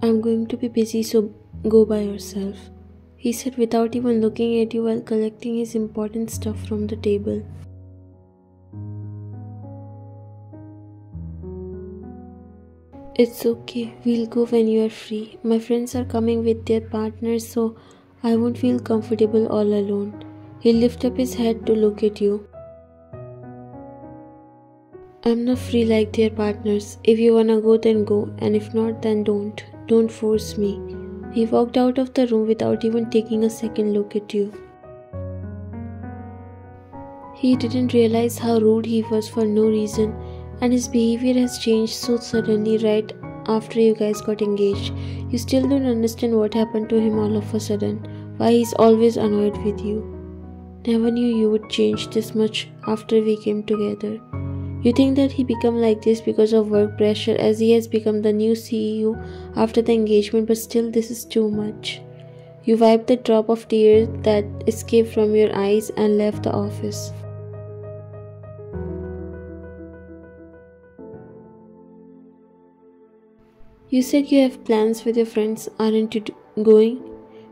I'm going to be busy, so go by yourself, he said without even looking at you while collecting his important stuff from the table. It's okay, we'll go when you are free. My friends are coming with their partners, so I won't feel comfortable all alone. He lifted up his head to look at you. I'm not free like their partners. If you wanna go, then go, and if not, then don't. Don't force me. He walked out of the room without even taking a second look at you. He didn't realize how rude he was for no reason, and his behavior has changed so suddenly right after you guys got engaged. You still don't understand what happened to him all of a sudden, why he's always annoyed with you. Never knew you would change this much after we came together. You think that he became like this because of work pressure, as he has become the new CEO after the engagement, but still this is too much. You wiped the drop of tears that escaped from your eyes and left the office. You said you have plans with your friends, aren't you going?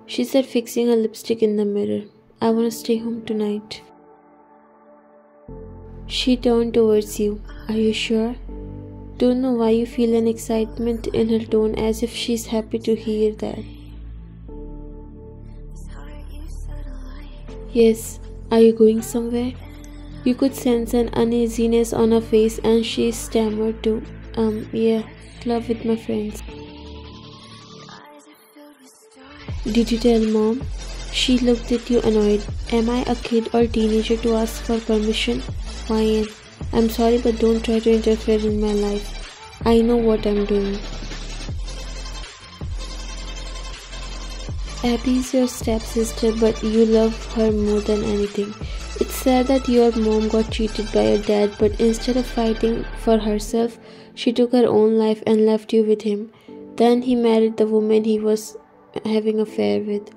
She said, fixing her lipstick in the mirror. I want to stay home tonight. She turned towards you. Are you sure? Don't know why you feel an excitement in her tone, as if she's happy to hear that. Yes. Are you going somewhere? You could sense an uneasiness on her face, and she stammered too. Yeah, club with my friends. Did you tell mom? She looked at you annoyed. Am I a kid or teenager to ask for permission? Fine. I'm sorry, but don't try to interfere in my life. I know what I'm doing. Abby is your stepsister, but you love her more than anything. It's sad that your mom got cheated by your dad, but instead of fighting for herself, she took her own life and left you with him. Then he married the woman he was having an affair with.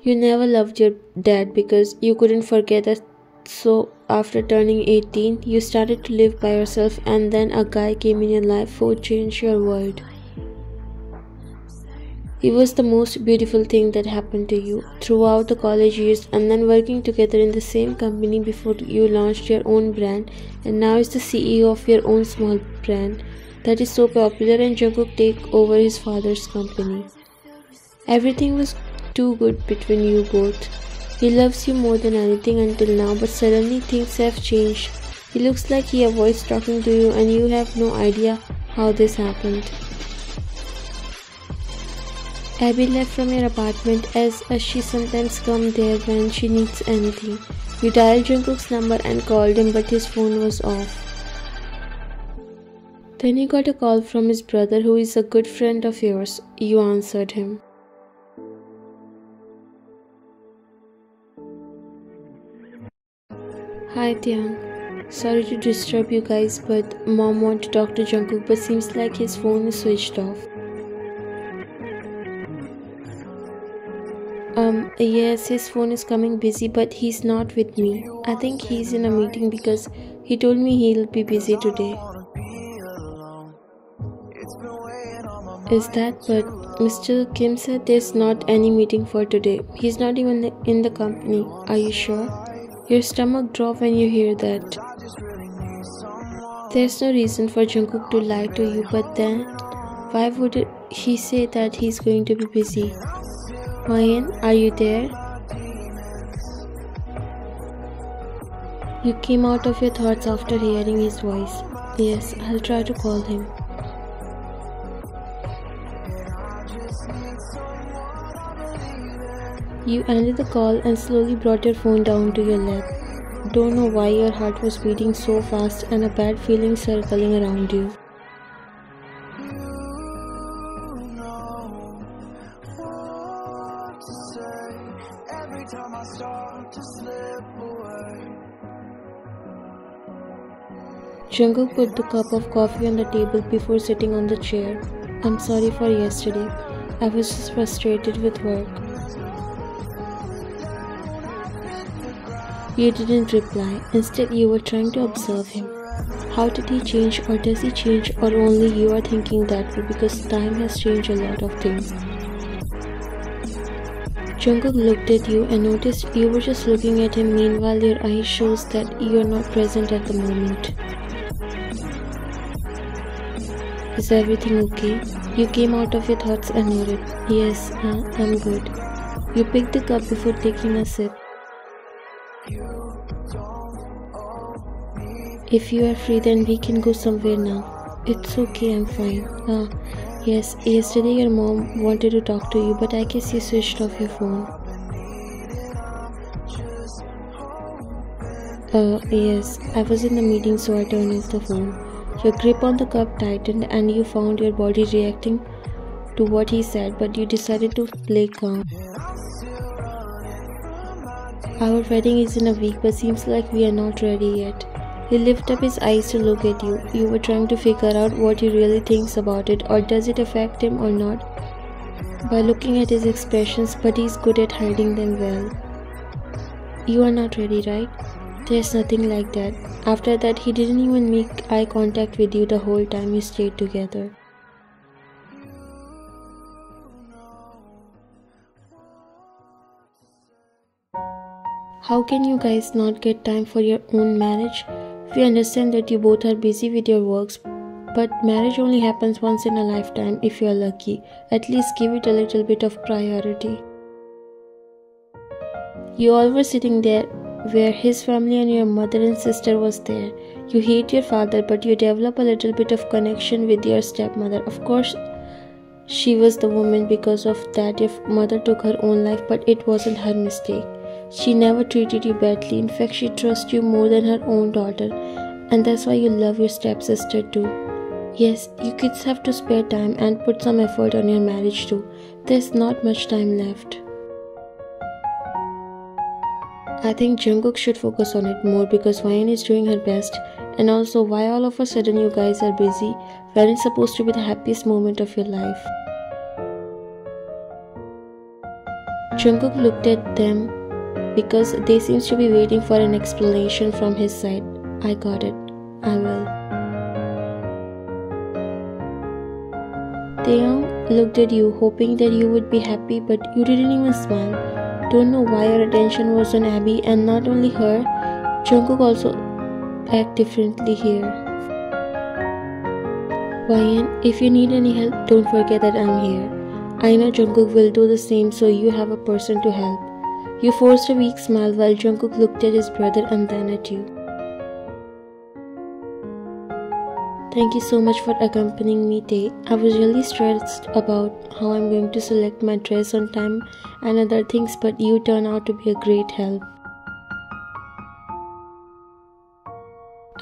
You never loved your dad because you couldn't forget that. So after turning 18, you started to live by yourself, and then a guy came in your life who changed your world. He was the most beautiful thing that happened to you throughout the college years, and then working together in the same company before you launched your own brand, and now is the CEO of your own small brand that is so popular, and Jungkook take over his father's company. Everything was too good between you both. He loves you more than anything until now, but suddenly things have changed. He looks like he avoids talking to you, and you have no idea how this happened. Abby left from your apartment as she sometimes comes there when she needs anything. You dialed Jungkook's number and called him, but his phone was off. Then you got a call from his brother, who is a good friend of yours. You answered him. Hi Tiang, sorry to disturb you guys, but mom wants to talk to Jungkook, but seems like his phone is switched off. Yes, his phone is coming busy, but he's not with me. I think he's in a meeting because he told me he'll be busy today. Is that, but Mr. Kim said there's not any meeting for today. He's not even in the company. Are you sure? Your stomach drops when you hear that. There's no reason for Jungkook to lie to you, but then why would he say that he's going to be busy? Ryan, are you there? You came out of your thoughts after hearing his voice. Yes, I'll try to call him. You ended the call and slowly brought your phone down to your lap. Don't know why your heart was beating so fast and a bad feeling circling around you. Jungkook put the cup of coffee on the table before sitting on the chair. I'm sorry for yesterday. I was just frustrated with work. You didn't reply. Instead, you were trying to observe him. How did he change, or does he change, or only you are thinking that way because time has changed a lot of things? Jungkook looked at you and noticed you were just looking at him. Meanwhile, your eyes shows that you are not present at the moment. Is everything okay? You came out of your thoughts and nodded. Yes, I'm good. You picked the cup before taking a sip. If you are free, then we can go somewhere now. It's okay, I'm fine. Yes, yesterday your mom wanted to talk to you, but I guess you switched off your phone. Yes, I was in the meeting, so I turned off the phone. Your grip on the cup tightened and you found your body reacting to what he said, but you decided to play calm. Our wedding is in a week, but seems like we are not ready yet. He lifted up his eyes to look at you. You were trying to figure out what he really thinks about it, or does it affect him or not, by looking at his expressions, but he's good at hiding them well. You are not ready, right? There's nothing like that. After that, he didn't even make eye contact with you the whole time you stayed together. How can you guys not get time for your own marriage? We understand that you both are busy with your works, but marriage only happens once in a lifetime if you are lucky. At least give it a little bit of priority. You all were sitting there where his family and your mother and sister was there. You hate your father, but you develop a little bit of connection with your stepmother. Of course, she was the woman. Because of that, your mother took her own life, but it wasn't her mistake. She never treated you badly. In fact, she trusts you more than her own daughter, and that's why you love your stepsister too. Yes, you kids have to spare time and put some effort on your marriage too. There's not much time left. I think Jungkook should focus on it more because Wyan is doing her best, and also why all of a sudden you guys are busy when it's supposed to be the happiest moment of your life. Jungkook looked at them because they seems to be waiting for an explanation from his side. I got it. I will. Taeyong looked at you hoping that you would be happy, but you didn't even smile. Don't know why your attention was on Abby, and not only her, Jungkook also act differently here. Wyan, if you need any help, don't forget that I'm here. I know Jungkook will do the same, so you have a person to help. You forced a weak smile while Jungkook looked at his brother and then at you. Thank you so much for accompanying me, Tae. I was really stressed about how I'm going to select my dress on time and other things, but you turned out to be a great help.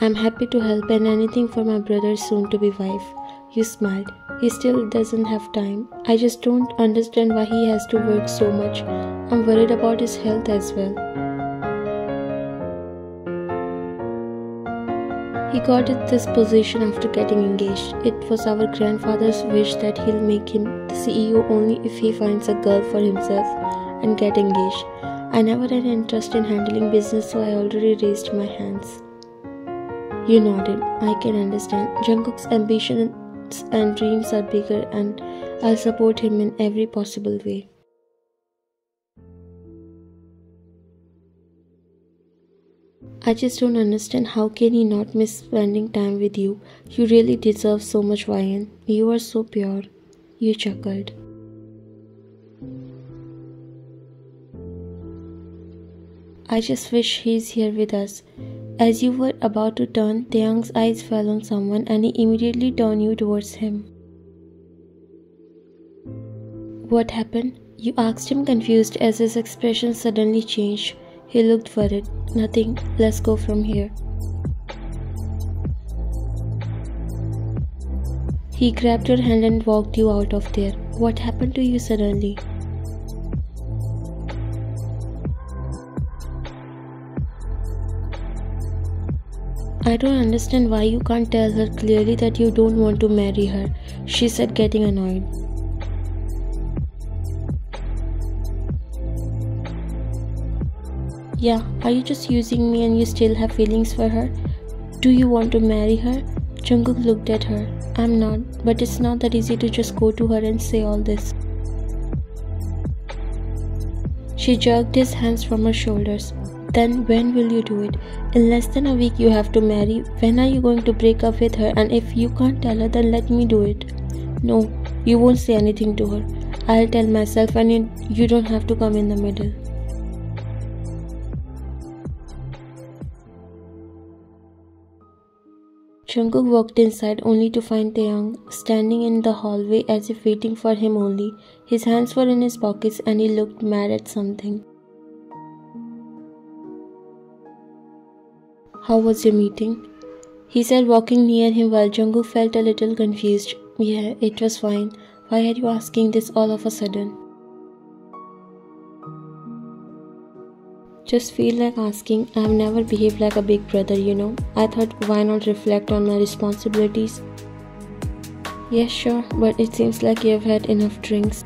I'm happy to help and anything for my brother's soon-to-be wife. You smiled. He still doesn't have time. I just don't understand why he has to work so much. I'm worried about his health as well. He got this position after getting engaged. It was our grandfather's wish that he'll make him the CEO only if he finds a girl for himself and get engaged. I never had an interest in handling business, so I already raised my hands. You nodded. I can understand. Jungkook's ambitions and dreams are bigger, and I'll support him in every possible way. I just don't understand how can he not miss spending time with you. You really deserve so much, Wyan. You are so pure. You chuckled. I just wish he's here with us. As you were about to turn, Taeyong's eyes fell on someone and he immediately turned you towards him. What happened? You asked him, confused as his expression suddenly changed. He looked worried. Nothing. Let's go from here. He grabbed your hand and walked you out of there. What happened to you suddenly? I don't understand why you can't tell her clearly that you don't want to marry her, she said, getting annoyed. Yeah, are you just using me and you still have feelings for her? Do you want to marry her? Jungkook looked at her. I'm not, but it's not that easy to just go to her and say all this. She jerked his hands from her shoulders. Then when will you do it? In less than a week you have to marry. When are you going to break up with her? And if you can't tell her, then let me do it. No, you won't say anything to her. I'll tell myself, and you don't have to come in the middle. Jungkook walked inside only to find Taeyang standing in the hallway as if waiting for him only. His hands were in his pockets and he looked mad at something. How was your meeting? He said, walking near him while Jungkook felt a little confused. Yeah, it was fine. Why are you asking this all of a sudden? Just feel like asking. I've never behaved like a big brother, you know. I thought, why not reflect on my responsibilities? Yes, sure, but it seems like you've had enough drinks.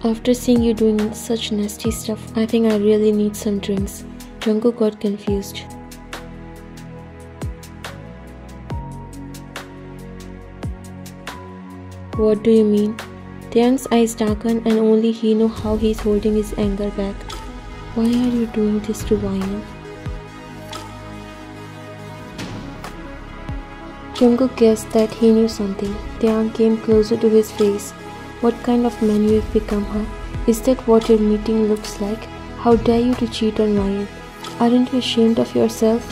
After seeing you doing such nasty stuff, I think I really need some drinks. Jungkook got confused. What do you mean? Taeyang's eyes darkened and only he knew how he's holding his anger back. Why are you doing this to Wayne? Jungkook guessed that he knew something. Taeyang came closer to his face. What kind of man you have become, huh? Is that what your meeting looks like? How dare you to cheat on Wayne? Aren't you ashamed of yourself?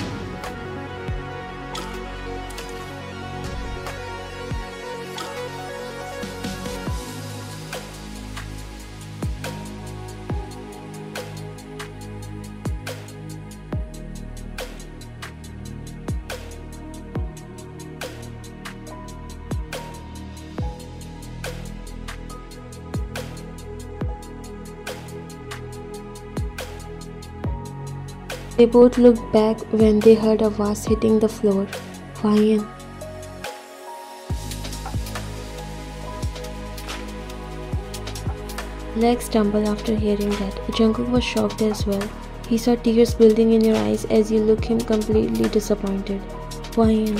They both looked back when they heard a vase hitting the floor. Wayne. Legs stumbled after hearing that. Jungkook was shocked as well. He saw tears building in your eyes as you looked him completely disappointed. Wayne.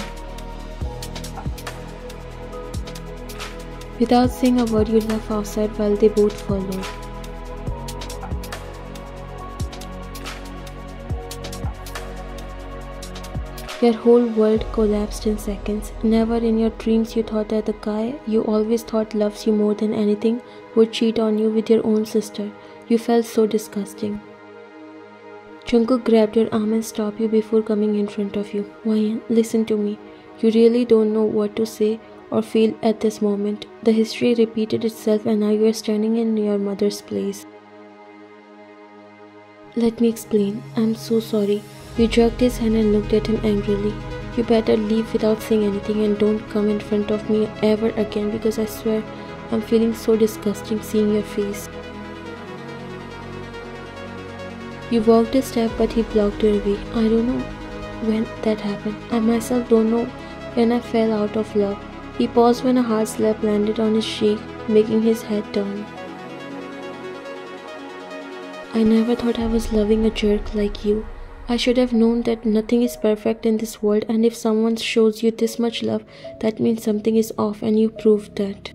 Without saying a word, you left outside while they both followed. Your whole world collapsed in seconds. Never in your dreams you thought that the guy you always thought loves you more than anything would cheat on you with your own sister. You felt so disgusting. Jungkook grabbed your arm and stopped you before coming in front of you. Wayne, listen to me. You really don't know what to say or feel at this moment. The history repeated itself and now you are standing in your mother's place. Let me explain. I'm so sorry. You jerked his hand and looked at him angrily. You better leave without saying anything and don't come in front of me ever again because I swear I'm feeling so disgusting seeing your face. You walked a step but he blocked your way. I don't know when that happened. I myself don't know when I fell out of love. He paused when a hard slap landed on his cheek, making his head turn. I never thought I was loving a jerk like you. I should have known that nothing is perfect in this world, and if someone shows you this much love, that means something is off, and you proved that.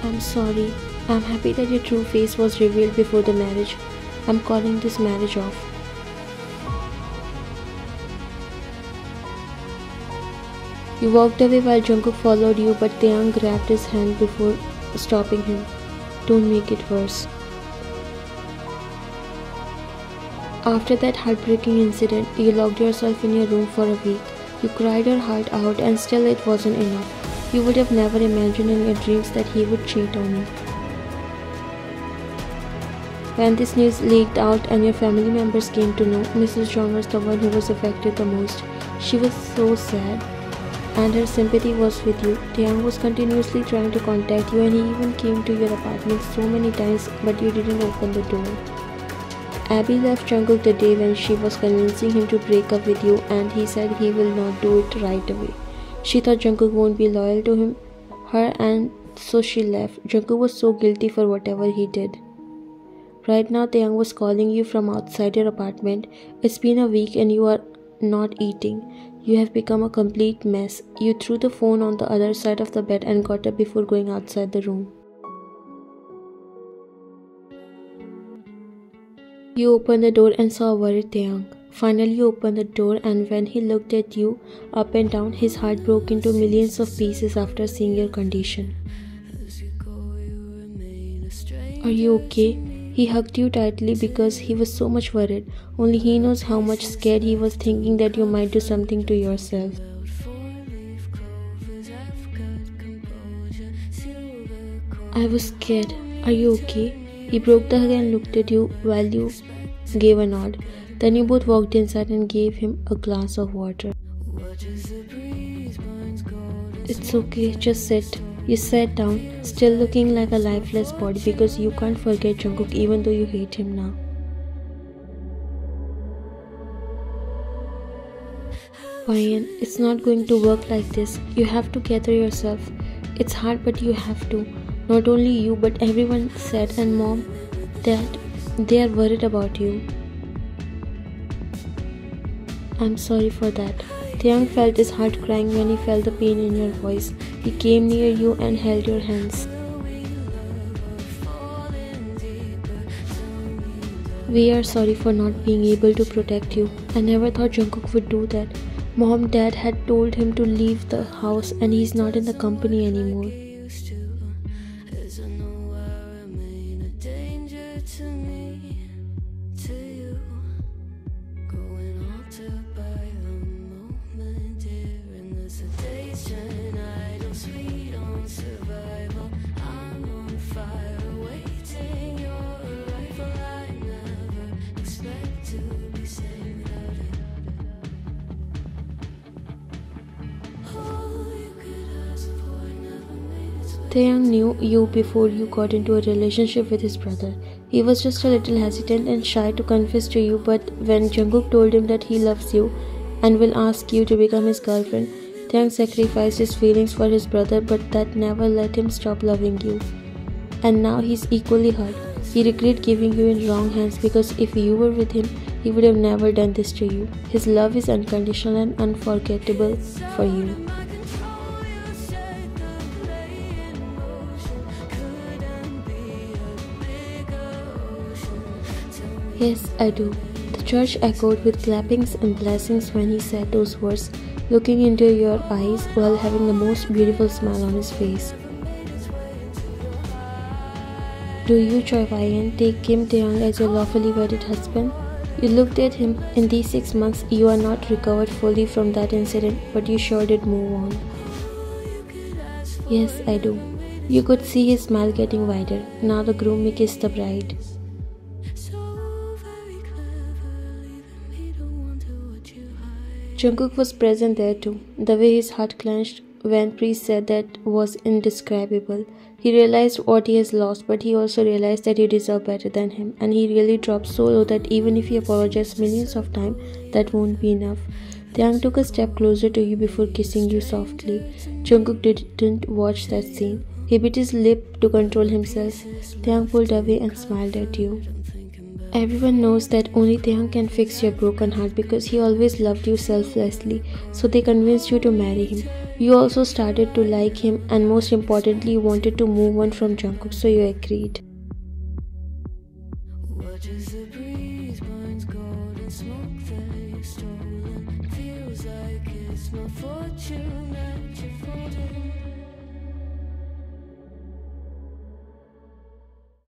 I'm sorry. I'm happy that your true face was revealed before the marriage. I'm calling this marriage off. You walked away while Jungkook followed you, but Taeyang grabbed his hand before stopping him. Don't make it worse. After that heartbreaking incident, you locked yourself in your room for a week. You cried your heart out and still it wasn't enough. You would have never imagined in your dreams that he would cheat on you. When this news leaked out and your family members came to know, Mrs. John was the one who was affected the most. She was so sad and her sympathy was with you. Taeyang was continuously trying to contact you and he even came to your apartment so many times but you didn't open the door. Abby left Jungkook the day when she was convincing him to break up with you and he said he will not do it right away. She thought Jungkook won't be loyal to her and so she left. Jungkook was so guilty for whatever he did. Right now, Taeyang was calling you from outside your apartment. It's been a week and you are not eating. You have become a complete mess. You threw the phone on the other side of the bed and got up before going outside the room. You opened the door and saw a worried Taeyang. Finally, you opened the door, and when he looked at you up and down, his heart broke into millions of pieces after seeing your condition. Are you okay? He hugged you tightly because he was so much worried. Only he knows how much scared he was, thinking that you might do something to yourself. I was scared. Are you okay? He broke the hug and looked at you while you gave a nod. Then you both walked inside and gave him a glass of water. It's okay, just sit. You sat down, still looking like a lifeless body because you can't forget Jungkook even though you hate him now. Ryan, it's not going to work like this. You have to gather yourself. It's hard, but you have to. Not only you, but everyone said, and Mom, Dad, they are worried about you. I'm sorry for that. Taeyang felt his heart crying when he felt the pain in your voice. He came near you and held your hands. We are sorry for not being able to protect you. I never thought Jungkook would do that. Mom, Dad had told him to leave the house and he's not in the company anymore. Taeyang knew you before you got into a relationship with his brother. He was just a little hesitant and shy to confess to you, but when Jungkook told him that he loves you and will ask you to become his girlfriend, Taeyang sacrificed his feelings for his brother, but that never let him stop loving you. And now he's equally hurt. He regrets giving you in wrong hands because if you were with him, he would have never done this to you. His love is unconditional and unforgettable for you. Yes, I do. The church echoed with clappings and blessings when he said those words, looking into your eyes while having the most beautiful smile on his face. Do you, Choi Wai-yen, take Kim Taeyang as your lawfully wedded husband? You looked at him. In these 6 months, you are not recovered fully from that incident, but you sure did move on. Yes, I do. You could see his smile getting wider. Now the groom may kiss the bride. Jungkook was present there too. The way his heart clenched when Priest said that was indescribable. He realized what he has lost, but he also realized that you deserve better than him, and he really dropped so low that even if he apologized millions of times, that won't be enough. Taeyang took a step closer to you before kissing you softly. Jungkook didn't watch that scene. He bit his lip to control himself. Taeyang pulled away and smiled at you. Everyone knows that only Taeyang can fix your broken heart because he always loved you selflessly, so they convinced you to marry him. You also started to like him, and most importantly, you wanted to move on from Jungkook, so you agreed. Feels like it's my fortune that you